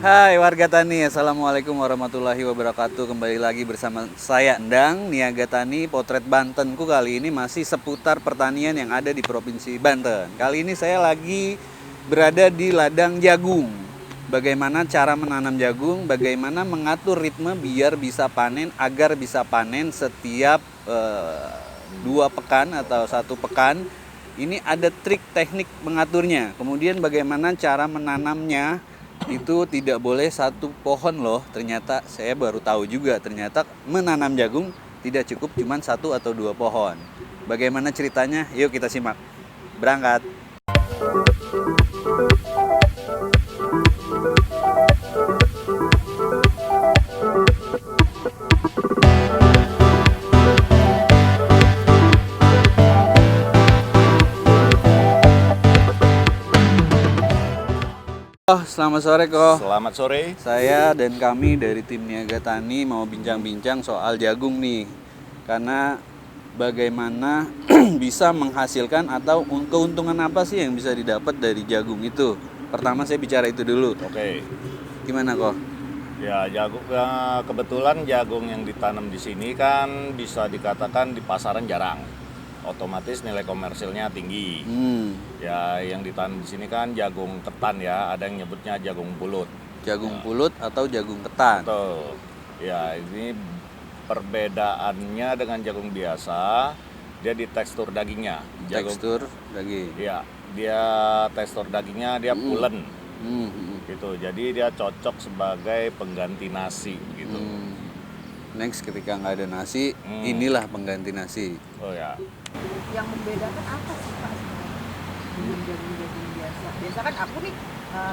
Hai warga Tani, Assalamualaikum warahmatullahi wabarakatuh. Kembali lagi bersama saya Endang, Niaga Tani. Potret Bantenku kali ini masih seputar pertanian yang ada di Provinsi Banten. Kali ini saya lagi berada di ladang jagung. Bagaimana cara menanam jagung, bagaimana mengatur ritme biar bisa panen, agar bisa panen setiap 2 pekan atau 1 pekan. Ini ada trik teknik mengaturnya. Kemudian bagaimana cara menanamnya, itu tidak boleh 1 pohon loh. Ternyata saya baru tahu juga, ternyata menanam jagung tidak cukup cuma 1 atau 2 pohon. Bagaimana ceritanya? Yuk kita simak. Berangkat. Selamat sore Ko. Selamat sore. Saya dan kami dari tim Niaga Tani mau bincang-bincang soal jagung nih. Karena bagaimana bisa menghasilkan atau keuntungan apa sih yang bisa didapat dari jagung itu. Pertama saya bicara itu dulu. Oke. Gimana Ko? Ya, jagung kebetulan jagung yang ditanam di sini kan bisa dikatakan di pasaran jarang. Otomatis nilai komersilnya tinggi. Ya, yang ditanam di sini kan jagung ketan ya, ada yang nyebutnya jagung pulut. Jagung pulut atau jagung ketan? Betul. Ya, ini perbedaannya dengan jagung biasa, dia di tekstur dagingnya. Tekstur daging. Ya, dia tekstur dagingnya dia pulen. Gitu. Jadi dia cocok sebagai pengganti nasi gitu. Next, ketika nggak ada nasi, inilah pengganti nasi. Oh ya. Yang membedakan apa sih Pak dengan jagung-jagung biasa? Biasa kan aku nih,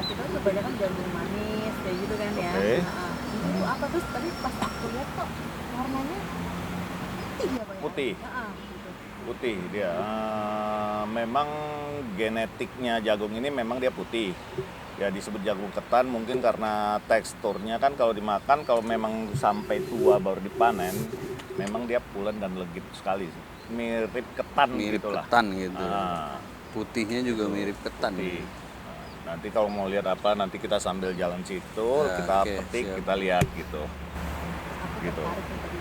kita tuh kebanyakan jagung manis kayak gitu kan ya. Oke. Itu apa terus tadi pas aku lihat kok warnanya putih ya Pak ya? Putih. Gitu. Putih dia. Memang genetiknya jagung ini memang dia putih. Ya disebut jagung ketan mungkin karena teksturnya kan kalau dimakan, kalau memang sampai tua baru dipanen, memang dia pulen dan legit sekali. Mirip ketan Mirip gitulah. ketan gitu. Putihnya juga mirip ketan. Putih. Nanti kalau mau lihat apa, nanti kita sambil jalan situ, Ya, kita oke, petik, siap. kita lihat gitu. Aku Gitu. tertarik yang tadi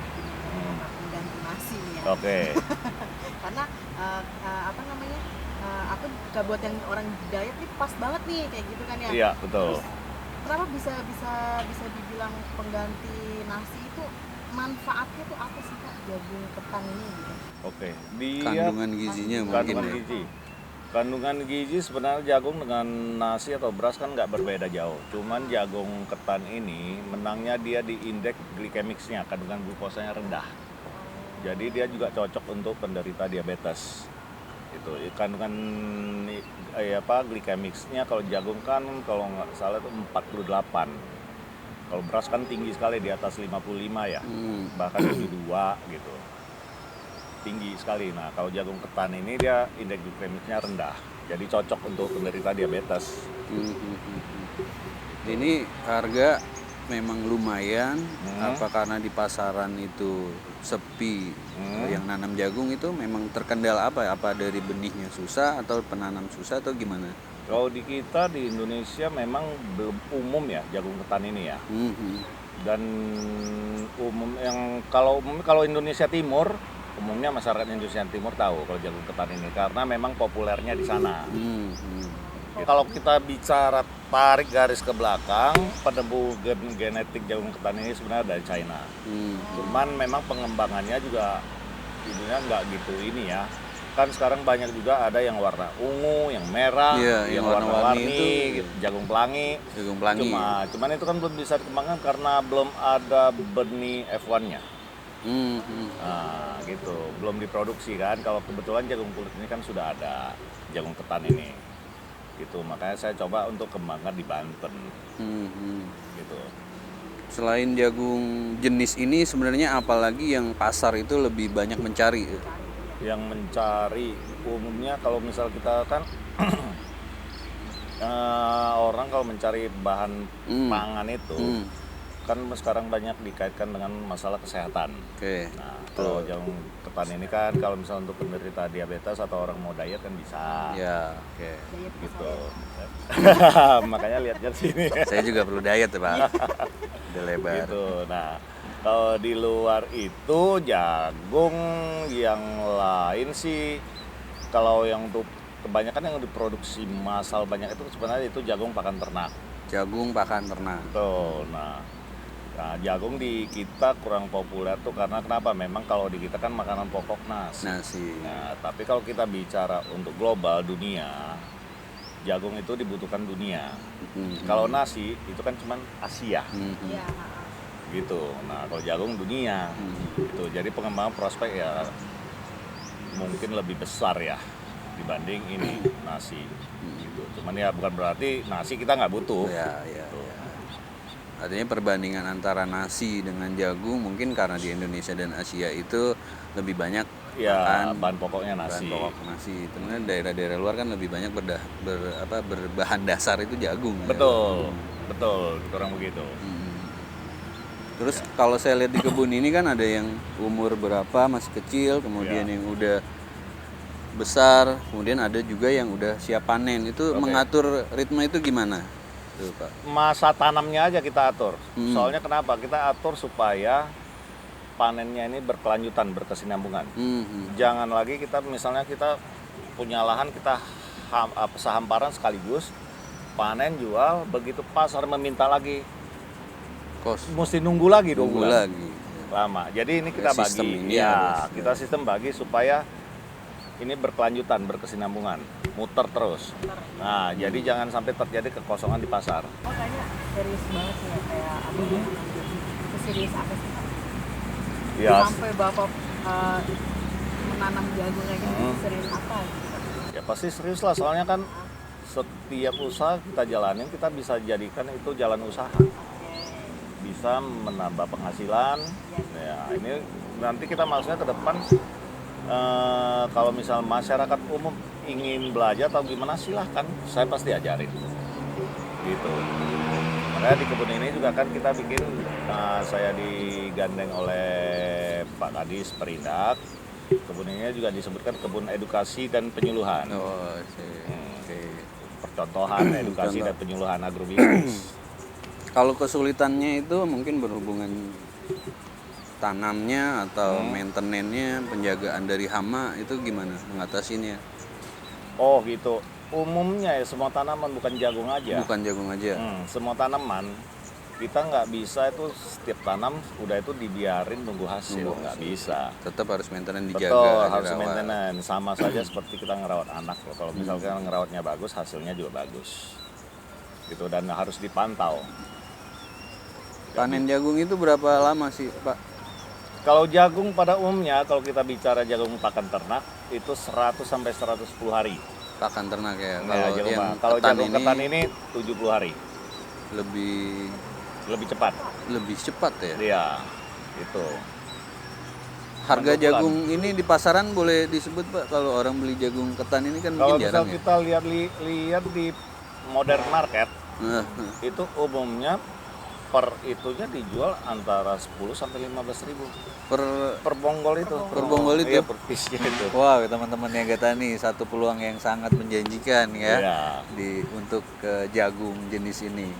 pengganti nasi nih ya. Oke. Karena apa namanya? Aku gak buat yang orang diet nih pas banget nih kayak gitu kan ya. Iya, betul. Terus, kenapa bisa dibilang pengganti nasi itu, manfaatnya tuh apa sih Kak jagung ketan ini gitu? Oke. Dia Kandungan gizinya mungkin kandungan ya. gizi. Kandungan gizi sebenarnya jagung dengan nasi atau beras kan nggak berbeda jauh. Cuman jagung ketan ini menangnya dia di indeks glikemiksnya, kandungan glukosanya rendah. Jadi dia juga cocok untuk penderita diabetes. Itu kandungan glikemiksnya kalau jagung kan kalau nggak salah itu 48. Kalau beras kan tinggi sekali di atas 55 ya. Bahkan 72 gitu. Tinggi sekali. Nah, kalau jagung ketan ini dia indeks glikemiknya rendah. Jadi cocok untuk penderita diabetes. Ini harga memang lumayan. Apa karena di pasaran itu sepi? Yang nanam jagung itu memang terkendala apa? Apa dari benihnya susah atau penanam susah atau gimana? Kalau di kita di Indonesia memang belum umum ya jagung ketan ini ya. Dan umum yang kalau Indonesia Timur, umumnya masyarakat Indonesia Timur tahu kalau jagung ketan ini karena memang populernya di sana. Kalau kita bicara tarik garis ke belakang, penemu genetik jagung ketan ini sebenarnya dari China. Cuman memang pengembangannya juga dunia nggak gitu ini ya. Kan sekarang banyak juga ada yang warna ungu, yang merah, yang warna-warni, gitu, jagung pelangi. Cuman itu kan belum bisa dikembangkan karena belum ada benih F1-nya. Nah, gitu, belum diproduksi kan. Kalau kebetulan jagung pulut ini kan sudah ada jagung ketan ini. Gitu, makanya saya coba untuk kembangkan di Banten. Gitu. Selain jagung jenis ini sebenarnya apalagi yang pasar itu lebih banyak mencari? Yang mencari umumnya kalau misal kita kan orang kalau mencari bahan pangan itu kan sekarang banyak dikaitkan dengan masalah kesehatan. Oke. Nah, kalau jagung ketan ini kan kalau misalnya untuk penderita diabetes atau orang mau diet kan bisa. Ya, oke. Diet Gitu. Makanya lihatnya sini. Saya juga perlu diet ya, Pak. Udah lebar. Gitu. Nah, kalau di luar itu jagung yang lain sih, kalau yang untuk kebanyakan yang diproduksi massal banyak itu sebenarnya itu jagung pakan ternak. Jagung pakan ternak. Tuh, nah jagung di kita kurang populer tuh karena kenapa? Memang kalau di kita kan makanan pokok nasi. Nasi. Nah, tapi kalau kita bicara untuk global dunia, jagung itu dibutuhkan dunia. Kalau nasi itu kan cuman Asia. Iya. Gitu. Nah, kalau jagung dunia. Gitu. Jadi pengembangan prospek ya mungkin lebih besar ya dibanding ini nasi. Gitu. Cuman ya bukan berarti nasi kita nggak butuh. Ya. Artinya perbandingan antara nasi dengan jagung mungkin karena di Indonesia dan Asia itu lebih banyak Ya, bahan pokoknya nasi. bahan pokok nasi. Sebenarnya daerah-daerah luar kan lebih banyak berbahan dasar itu jagung. Betul, betul, kurang begitu. Terus kalau saya lihat di kebun ini kan ada yang umur berapa masih kecil, kemudian yang udah besar, kemudian ada juga yang udah siap panen. Itu mengatur ritme itu gimana? Tuh, Pak. Masa tanamnya aja kita atur. Soalnya kenapa? Kita atur supaya panennya ini berkelanjutan, berkesinambungan. Jangan lagi kita misalnya kita punya lahan kita sehamparan sekaligus panen jual, begitu pasar meminta lagi mesti nunggu lagi 2 bulan lama. Jadi ini kita bagi ini kita sistem bagi supaya ini berkelanjutan, berkesinambungan, muter terus. Nah, jadi jangan sampai terjadi kekosongan di pasar. Oh, kayaknya serius banget ya, kayak apa ya? Serius apa sih, Pak? Ya, Sampai Bapak menanam jagung kayak gitu, serius apa gitu, Pak? ya pasti serius lah, soalnya kan setiap usaha kita jalanin, kita bisa jadikan itu jalan usaha. Bisa menambah penghasilan. Ya, ini nanti kita maksudnya ke depan kalau misal masyarakat umum ingin belajar atau gimana silahkan, saya pasti ajarin gitu. Makanya di kebun ini juga kan kita bikin, saya digandeng oleh Pak Kadis Perindak. Kebun ini juga disebutkan kebun edukasi dan penyuluhan. Percontohan edukasi dan penyuluhan agrobisnis. Kalau kesulitannya itu mungkin berhubungan tanamnya atau maintenance-nya, penjagaan dari hama, itu gimana mengatasinya? Oh gitu. Umumnya ya semua tanaman, bukan jagung aja. Bukan jagung aja. Semua tanaman kita nggak bisa itu setiap tanam udah itu dibiarin nunggu hasil, nggak bisa. Tetap harus maintenance, dijaga. Betul, harus maintenance. Sama saja seperti kita ngerawat anak. Kalau misalkan ngerawatnya bagus, hasilnya juga bagus. Gitu, dan harus dipantau. Panen jagung itu berapa lama sih, Pak? Kalau jagung pada umumnya, kalau kita bicara jagung pakan ternak, itu 100 sampai 110 hari. Pakan ternak ya. Kalau jagung ketan ini 70 hari. Lebih cepat. Lebih cepat ya? Iya, itu. Harga jagung ini di pasaran boleh disebut, Pak, kalau orang beli jagung ketan ini kan kalau mungkin jarang ya? kita lihat di modern market, itu umumnya per itunya dijual antara 10 sampai 15 ribu per bonggol itu. Per bonggol itu? Iya, per piece-nya itu. Wow, teman-teman Niaga Tani, satu peluang yang sangat menjanjikan ya, untuk jagung jenis ini.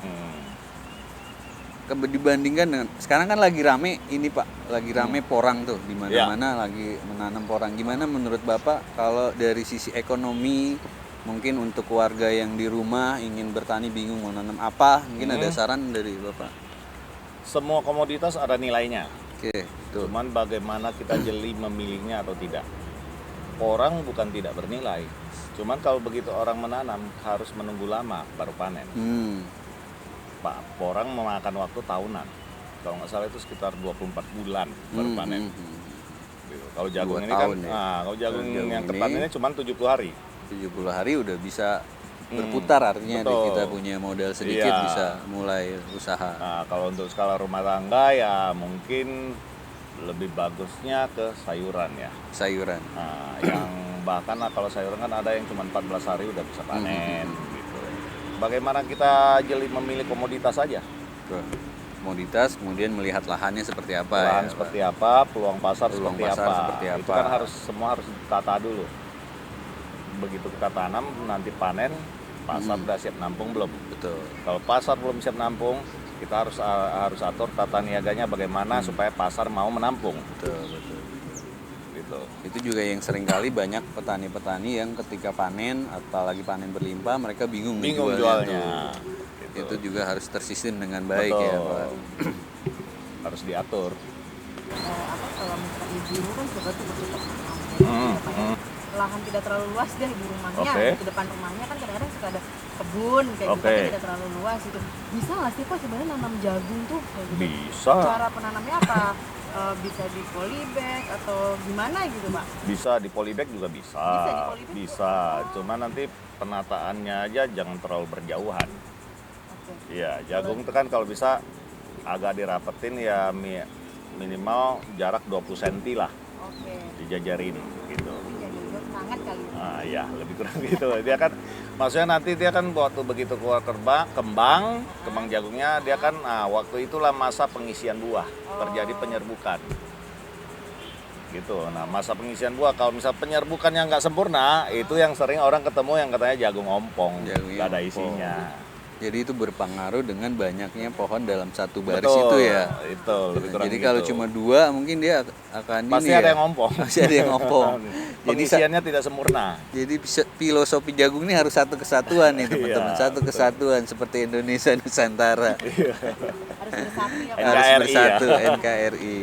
Dibandingkan dengan sekarang kan lagi rame ini, Pak, lagi rame porang tuh di mana-mana lagi menanam porang. Gimana menurut Bapak kalau dari sisi ekonomi, mungkin untuk warga yang di rumah ingin bertani bingung mau nanam apa, mungkin ada saran dari Bapak? Semua komoditas ada nilainya. Oke, betul. Cuman bagaimana kita jeli memilihnya atau tidak. Orang bukan tidak bernilai. Cuman kalau begitu orang menanam harus menunggu lama baru panen. Pak, porang memakan waktu tahunan. Kalau nggak salah itu sekitar 24 bulan baru panen. Gitu. Kalau jagung ini kan, kalau jagung yang ketan ini cuma 70 hari. 70 hari udah bisa berputar, artinya kita punya modal sedikit bisa mulai usaha. Nah, kalau untuk skala rumah tangga ya mungkin lebih bagusnya ke sayuran ya. Sayuran. Nah, yang bahkan kalau sayuran kan ada yang cuma 14 hari udah bisa panen gitu. Bagaimana kita jeli memilih komoditas saja. komoditas, kemudian melihat lahannya seperti apa Lahan ya. seperti apa, peluang pasar, Peluang seperti, pasar apa. seperti Itu apa. kan semua harus ditata dulu. Begitu kita tanam, nanti panen, pasar udah siap nampung belum? Betul. Kalau pasar belum siap nampung, kita harus atur tata niaganya bagaimana supaya pasar mau menampung. Betul. Gitu. Itu juga yang seringkali banyak petani-petani yang ketika panen, apalagi panen berlimpah, mereka bingung jualnya. tuh. Gitu. Itu juga harus tersistem dengan baik Betul. ya Pak. Harus diatur. Kalau misalkan ibu kan suka tuh bercocok Hmm, hmm. lahan tidak terlalu luas deh di rumahnya, Oke. di depan rumahnya kan kadang-kadang suka ada kebun kayak gitu, Oke. tapi tidak terlalu luas itu. Bisa nggak sih Pak sebenarnya nanam jagung tuh kayak gitu? Bisa. Cara penanamnya apa? Bisa di polybag atau gimana gitu Pak? Bisa di polybag juga bisa. Bisa di polybag? Bisa. Cuma nanti penataannya aja jangan terlalu berjauhan. Oke. Iya, jagung itu kan kalau bisa agak dirapetin ya minimal jarak 20 cm lah Oke. dijajarin gitu. Jadi buat sangat kali ya. Ah ya, lebih kurang gitu. Dia kan maksudnya nanti dia kan waktu begitu keluar kembang jagungnya dia kan waktu itulah masa pengisian buah, terjadi penyerbukan. Gitu. Nah, masa pengisian buah kalau misal penyerbukannya nggak sempurna, itu yang sering orang ketemu yang katanya jagung ompong, Jagungnya nggak ada ompong. isinya. Jadi itu berpengaruh dengan banyaknya pohon dalam satu baris Betul, itu ya. Itu lebih kurang Jadi gitu. kalau cuma 2 mungkin dia akan pasti ini ada ya. yang ompong. Pasti ada yang ompong. Jadi Pengisiannya tidak sempurna. Jadi filosofi jagung ini harus satu kesatuan nih teman-teman, Iya, satu kesatuan seperti Indonesia Nusantara. Harus bersatu ya Pak. Harus NKRI bersatu ya. NKRI.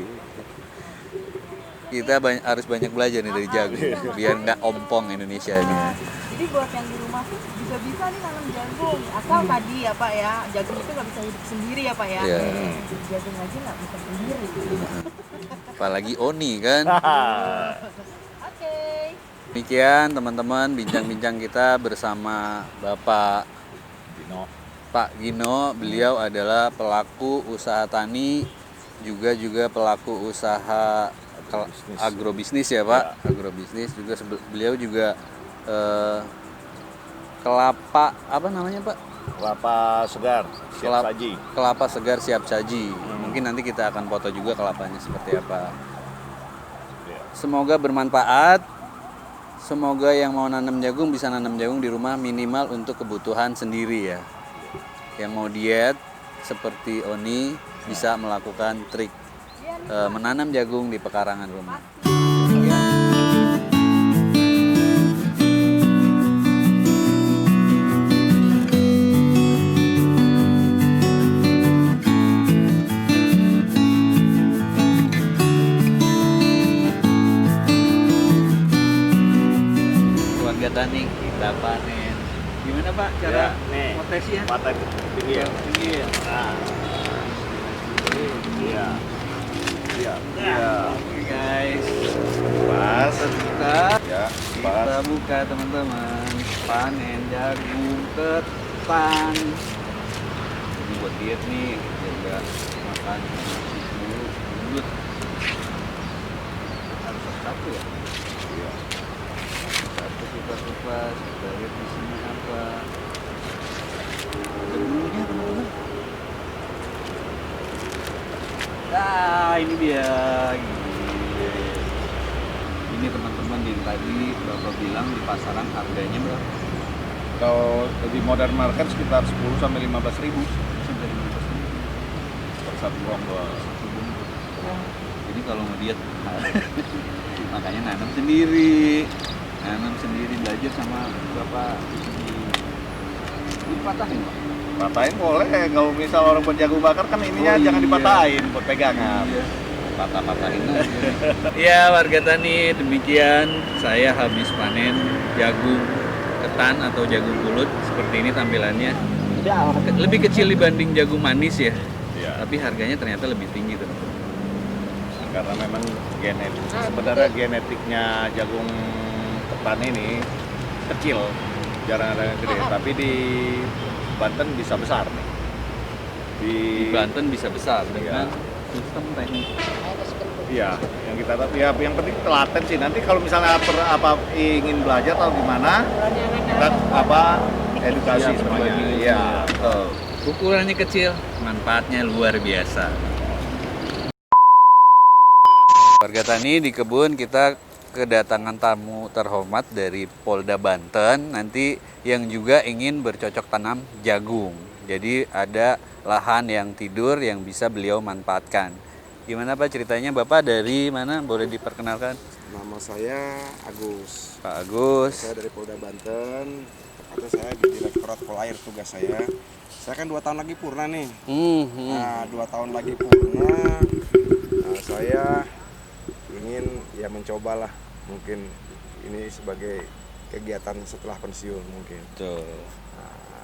Kita harus banyak belajar nih dari jagung biar nggak ompong Indonesianya. Jadi buat yang di rumah tuh bisa-bisa nih nanam jagung. Asal tadi ya Pak ya, jagung itu nggak bisa hidup sendiri ya Pak ya. Iya. Jagung aja nggak bisa sendiri. Apalagi Oni kan. Oke. Demikian teman-teman bincang-bincang kita bersama Bapak Dino. Pak Gino. Beliau adalah pelaku usaha tani juga pelaku usaha Bisnis. agrobisnis ya Pak. Agrobisnis juga beliau juga kelapa apa namanya Pak? Kelapa segar, siap Kelap- saji. Kelapa segar siap saji. Mungkin nanti kita akan foto juga kelapanya seperti apa. Iya. Semoga bermanfaat. Semoga yang mau nanam jagung bisa nanam jagung di rumah minimal untuk kebutuhan sendiri ya. Yang mau diet seperti Oni bisa melakukan trik menanam jagung di pekarangan rumah. Keluarga tani kita panen. Gimana Pak cara Ya, nih. potesnya? Mata tinggi ya. Tinggi ya. Nah. Iya. Iya. Iya. Oke guys. Pas. Kita Ya, kita pas. buka teman-teman panen jagung ketan. Ini buat diet nih, biar nggak makan nasi dulu, gendut. Harus satu ya. Iya. Satu kupas, kita lihat di sini apa. Ada bulunya teman-teman. Nah, ini dia. Gile. Ini teman-teman yang tadi Bapak bilang di pasaran harganya berapa? Kalau di modern market sekitar 10 sampai 15 ribu Sampai 15.000 per satu bongkol. satu bungkus. Jadi kalau mau diet makanya nanam sendiri, belajar sama Bapak. Ini patahin Pak. Patahin boleh, kalau misal orang buat jagung bakar kan ininya Oh, jangan iya. dipatahin buat pegangan. Iya. Patah-patahin aja. Ya warga tani, demikian saya habis panen jagung ketan atau jagung pulut seperti ini tampilannya. Lebih kecil dibanding jagung manis ya, Iya. tapi harganya ternyata lebih tinggi tuh. Karena memang sebenarnya genetiknya jagung ketan ini kecil, jarang ada yang gede. Tapi di Banten bisa besar nih. Di Di Banten bisa besar dengan Iya. sistem teknik. Iya, yang kita tahu ya yang penting telaten sih. Nanti kalau misalnya ingin belajar atau gimana, kita edukasi semuanya. berbagi ilmu. Iya. Betul. Ukurannya kecil, manfaatnya luar biasa. Warga tani di kebun kita kedatangan tamu terhormat dari Polda Banten nanti yang juga ingin bercocok tanam jagung. Jadi ada lahan yang tidur yang bisa beliau manfaatkan. Gimana Pak ceritanya? Bapak dari mana? Boleh diperkenalkan? Nama saya Agus. Pak Agus. Saya dari Polda Banten. Tepatnya saya di Direktorat Polair tugas saya. Saya kan 2 tahun lagi purna nih. Nah, 2 tahun lagi purna. Nah, saya ingin ya mencobalah mungkin ini sebagai kegiatan setelah pensiun mungkin. Tuh.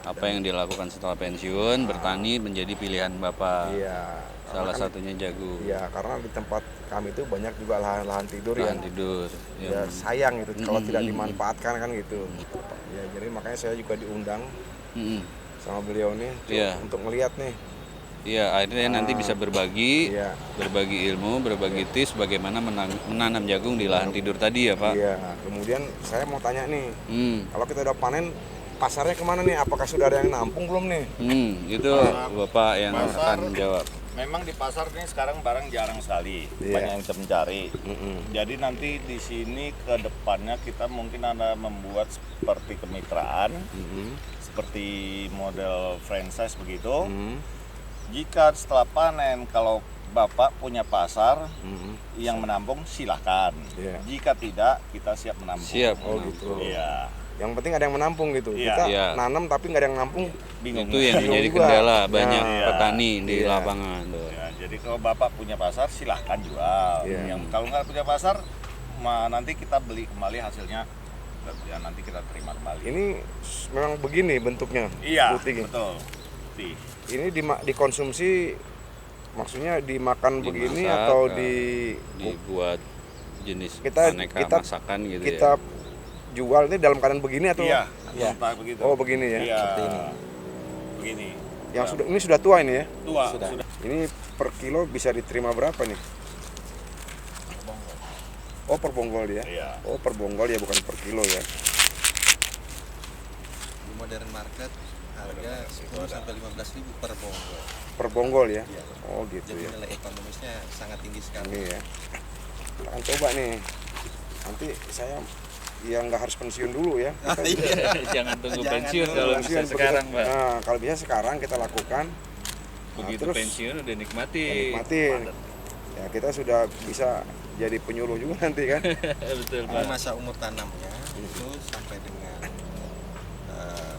Apa yang dilakukan setelah pensiun, bertani menjadi pilihan Bapak. Iya. Salah Karena kan- satunya jagung. Iya, karena di tempat kami itu banyak juga lahan-lahan tidur Lahan yang tidur. ya sayang gitu kalau tidak Mm-mm. dimanfaatkan kan gitu. Ya, jadi makanya saya juga diundang Mm-mm. sama beliau nih Iya. untuk melihat nih. Iya, akhirnya nanti bisa berbagi, Iya. berbagi ilmu, berbagi tips bagaimana menanam jagung di lahan tidur tadi ya Pak. Iya. Kemudian saya mau tanya nih, kalau kita udah panen pasarnya kemana nih? Apakah sudah ada yang nampung belum nih? Itu Bapak yang Pasar. akan jawab. Memang di pasar ini sekarang barang jarang sekali, Iya. banyak yang kita mencari. Jadi nanti di sini ke depannya kita mungkin ada membuat seperti kemitraan, seperti model franchise begitu. Jika setelah panen kalau Bapak punya pasar yang menampung silahkan. Iya. Jika tidak kita siap menampung. Siap. Oh gitu. Iya. Yang penting ada yang menampung gitu. Iya. Kita Iya. nanam tapi nggak ada yang nampung. Bingung. Itu yang Bingung menjadi juga. kendala banyak Nah, petani di iya. lapangan. Tuh. Ya, jadi kalau Bapak punya pasar silahkan jual. Iya. Yang kalau nggak punya pasar nanti kita beli kembali hasilnya. Ya nanti kita terima kembali. Ini memang begini bentuknya. Iya, Putih. betul. Putih. Ini dikonsumsi maksudnya dimakan begini Dimasak, atau dibuat jenis Kita- aneka kita- masakan gitu kita ya. jual ini dalam keadaan begini atau? Iya, Iya. mentah begitu. Oh begini ya. Iya. Seperti ini. Begini. Yang sudah ini sudah tua ini ya. Tua, sudah. Ini per kilo bisa diterima berapa nih? Oh per bonggol ya? Iya. Oh per bonggol ya bukan per kilo ya? Di modern market harga 10 sampai 15.000 per bonggol. Per bonggol ya? Iya. Oh gitu Jadi ya. nilai ekonomisnya sangat tinggi sekali. Ini ya. Kita akan coba nih. Nanti saya ya nggak harus pensiun dulu ya. Kita Jangan tunggu Jangan pensiun dulu. kalau bisa pensiun sekarang begitu. Pak. Nah, kalau bisa sekarang kita lakukan. Begitu terus pensiun udah nikmatin. nikmatin. Ya kita sudah bisa jadi penyuluh juga nanti kan. Betul Ini Pak. masa umur tanamnya itu sampai dengan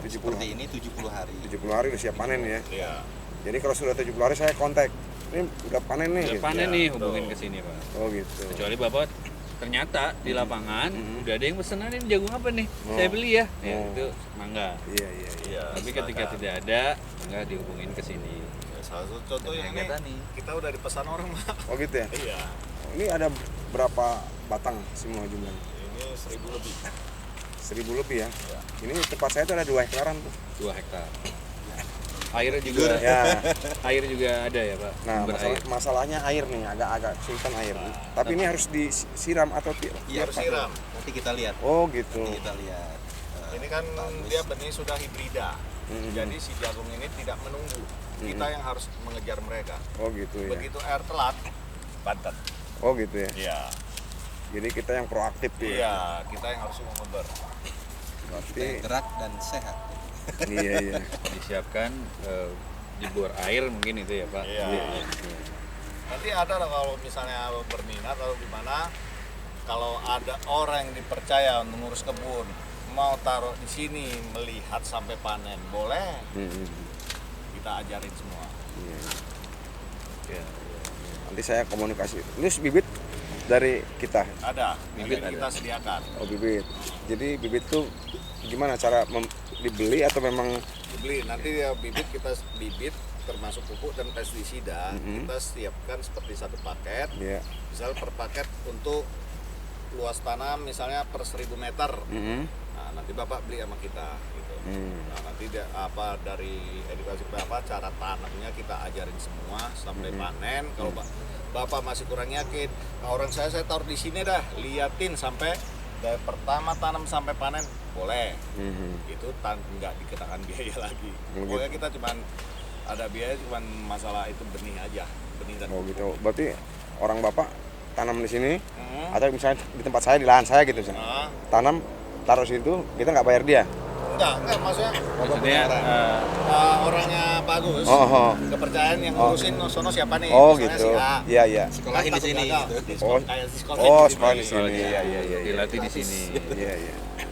70. seperti ini 70 hari. 70 hari udah siap panen ya. Iya. Jadi kalau sudah 70 hari saya kontak. Ini udah panen nih. Udah gitu. panen Ya, nih betul. hubungin ke sini Pak. Oh gitu. Kecuali Bapak ternyata di lapangan udah ada yang pesenan ini jagung apa nih? Oh. Saya beli ya. Ya Oh. itu mangga. Iya iya. Iya. Tapi ketika tidak ada, enggak dihubungin ke sini. Ya, salah satu contohnya ini Tani. kita udah dipesan orang, Pak. Oh gitu ya. Iya. Ini ada berapa batang semua jumlahnya? Ini 1000 lebih. 1000 lebih ya. Iya. Ini tempat saya tuh ada 2 hektaran tuh. 2 hektar. Air juga Ya. air juga ada ya Pak. Nah, Sumber air. masalahnya air nih, agak kesulitan air. Tapi ini harus disiram atau Iya, Harus Pak. siram. Nanti kita lihat. Oh gitu. Nanti kita lihat. Ini kan bagus. dia benih sudah hibrida. Mhm. Jadi si jagung ini tidak menunggu. Kita yang harus mengejar mereka. Oh gitu ya. Begitu air telat, bantet. Oh gitu ya. Iya. Jadi kita yang proaktif tuh. ya. Iya, kita yang harus mengeber. Kita Berarti gerak dan sehat. iya iya. Disiapkan dibor air mungkin itu ya Pak. Iya. Nanti ada lah kalau misalnya lo berminat atau gimana, kalau ada orang yang dipercaya untuk ngurus kebun, mau taruh di sini melihat sampai panen, boleh. Mhm. Kita ajarin semua. Iya. Ya. Nanti saya komunikasi. Ini bibit dari kita. Ada, Bibit nanti kita ada. sediakan. Oh bibit. Jadi bibit tuh gimana cara dibeli atau memang Beli nanti ya bibit termasuk pupuk dan pestisida Mhm. kita siapkan seperti satu paket. ya? Misal per paket untuk luas tanam misalnya per 1000 meter. Mhm. Nah, nanti Bapak beli sama kita gitu. Hmm. Nah, nanti dari edukasi Bapak cara tanamnya kita ajarin semua sampai panen. Kalau Bapak masih kurang yakin, nah orang saya taruh di sini dah, liatin sampai dari pertama tanam sampai panen boleh. Mhm. Itu nggak dikenakan biaya lagi. Oh, Pokoknya kita cuman Ada biaya cuma masalah itu benih aja, benih dan Oh pupuk. gitu. Berarti orang Bapak tanam di sini Hmm. atau misalnya di tempat saya di lahan saya gitu misalnya. Ah. Tanam taruh situ, kita nggak bayar dia. Enggak maksudnya Maksudnya orangnya bagus. Oh. Kepercayaan yang ngurusin sono siapa nih? Oh Misalnya gitu. si A. Iya iya. Sekolahin di sini gitu. Di Oh. kayak di sekolah Oh, di sekolah di sini. sini. Iya iya iya. dilatih di sini. Iya iya.